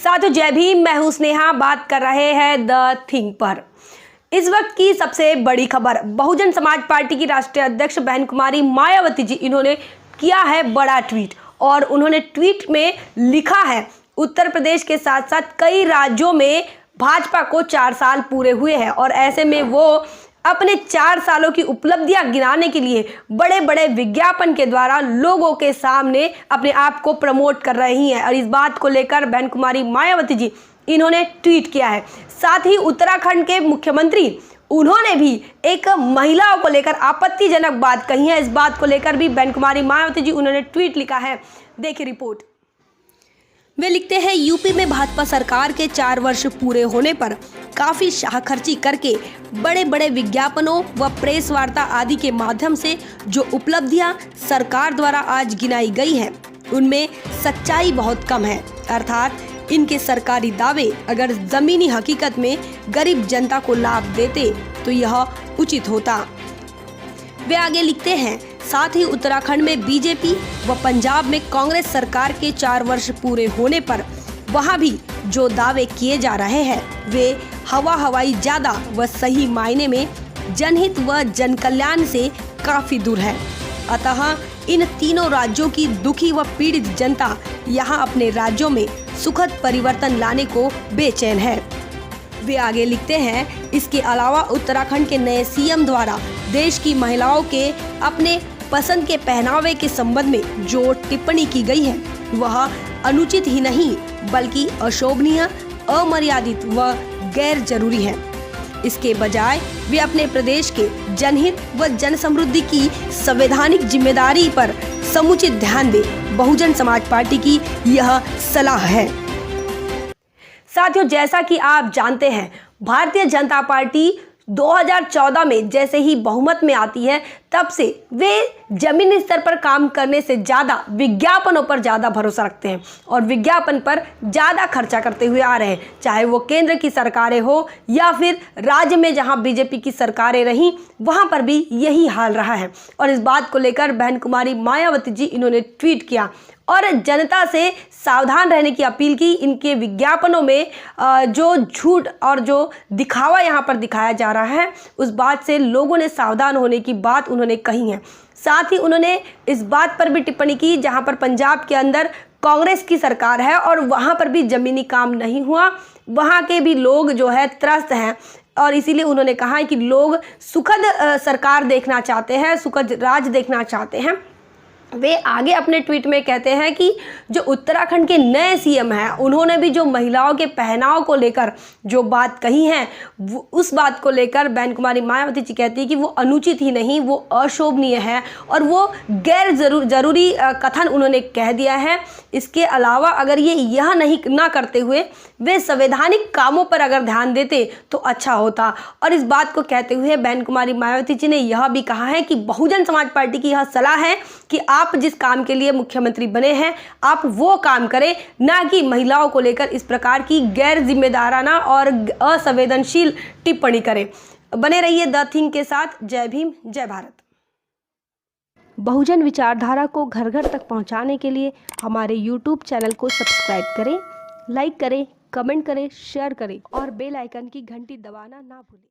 साथियों जय भीम, मैं हूं स्नेहा। बात कर रहे हैं द थिंग पर। इस वक्त की सबसे बड़ी खबर, बहुजन समाज पार्टी की राष्ट्रीय अध्यक्ष बहन कुमारी मायावती जी, इन्होंने किया है बड़ा ट्वीट। और उन्होंने ट्वीट में लिखा है, उत्तर प्रदेश के साथ साथ कई राज्यों में भाजपा को 4 साल पूरे हुए हैं और ऐसे में वो अपने 4 सालों की उपलब्धियां गिनाने के लिए बड़े बड़े विज्ञापन के द्वारा लोगों के सामने अपने आप को प्रमोट कर रही हैं। और इस बात को लेकर बहन कुमारी मायावती जी इन्होंने ट्वीट किया है। साथ ही उत्तराखंड के मुख्यमंत्री उन्होंने भी एक महिलाओं को लेकर आपत्तिजनक बात कही है। इस बात को लेकर भी बहन कुमारी मायावती जी उन्होंने ट्वीट लिखा है। देखिए रिपोर्ट। वे लिखते हैं, यूपी में भाजपा सरकार के 4 वर्ष पूरे होने पर काफी शाहखर्ची करके बड़े बड़े विज्ञापनों व प्रेस वार्ता आदि के माध्यम से जो उपलब्धियां सरकार द्वारा आज गिनाई गई हैं, उनमें सच्चाई बहुत कम है। अर्थात इनके सरकारी दावे अगर जमीनी हकीकत में गरीब जनता को लाभ देते तो यह उचित होता। वे आगे लिखते हैं, साथ ही उत्तराखंड में बीजेपी व पंजाब में कांग्रेस सरकार के 4 वर्ष पूरे होने पर वहां भी जो दावे किए जा रहे हैं वे हवाई ज्यादा व सही मायने में जनहित व जनकल्याण से काफी दूर है। अतः इन तीनों राज्यों की दुखी व पीड़ित जनता यहां अपने राज्यों में सुखद परिवर्तन लाने को बेचैन है। वे आगे लिखते हैं, इसके अलावा उत्तराखंड के नए सीएम द्वारा देश की महिलाओं के अपने पसंद के पहनावे के संबंध में जो टिप्पणी की गई है वह अनुचित ही नहीं बल्कि अशोभनीय, अमर्यादित व गैर जरूरी है। इसके बजाय वे अपने प्रदेश के जनहित व जन समृद्धि की संवैधानिक जिम्मेदारी पर समुचित ध्यान दे। बहुजन समाज पार्टी की यह सलाह है। साथियों, जैसा कि आप जानते हैं, भारतीय जनता पार्टी 2014 में जैसे ही बहुमत में आती है तब से वे जमीनी स्तर पर काम करने से ज़्यादा विज्ञापनों पर ज़्यादा भरोसा रखते हैं और विज्ञापन पर ज़्यादा खर्चा करते हुए आ रहे हैं। चाहे वो केंद्र की सरकारें हो या फिर राज्य में जहां बीजेपी की सरकारें रहीं वहां पर भी यही हाल रहा है। और इस बात को लेकर बहन कुमारी मायावती जी इन्होंने ट्वीट किया और जनता से सावधान रहने की अपील की। इनके विज्ञापनों में जो झूठ और जो दिखावा यहाँ पर दिखाया जा रहा है उस बात से लोगों ने सावधान होने की बात उन्होंने कही है। साथ ही उन्होंने इस बात पर भी टिप्पणी की जहाँ पर पंजाब के अंदर कांग्रेस की सरकार है और वहाँ पर भी ज़मीनी काम नहीं हुआ, वहाँ के भी लोग जो है त्रस्त हैं और इसीलिए उन्होंने कहा है कि लोग सुखद सरकार देखना चाहते हैं, सुखद राज देखना चाहते हैं। वे आगे अपने ट्वीट में कहते हैं कि जो उत्तराखंड के नए सीएम हैं उन्होंने भी जो महिलाओं के पहनाव को लेकर जो बात कही है उस बात को लेकर बहन कुमारी मायावती जी कहती है कि वो अनुचित ही नहीं, वो अशोभनीय है और वो गैर जरूरी कथन उन्होंने कह दिया है। इसके अलावा अगर ये यह नहीं ना करते हुए वे संवैधानिक कामों पर अगर ध्यान देते तो अच्छा होता। और इस बात को कहते हुए बहन कुमारी मायावती जी ने यह भी कहा है कि बहुजन समाज पार्टी की यह सलाह है कि आप जिस काम के लिए मुख्यमंत्री बने हैं आप वो काम करें, ना कि महिलाओं को लेकर इस प्रकार की गैर जिम्मेदाराना और असंवेदनशील टिप्पणी करें। बने रहिए द थिंग के साथ। जय भीम, जय भारत। बहुजन विचारधारा को घर घर तक पहुंचाने के लिए हमारे YouTube चैनल को सब्सक्राइब करें, लाइक करें, कमेंट करें, शेयर करें और बेल आइकन की घंटी दबाना ना भूलें।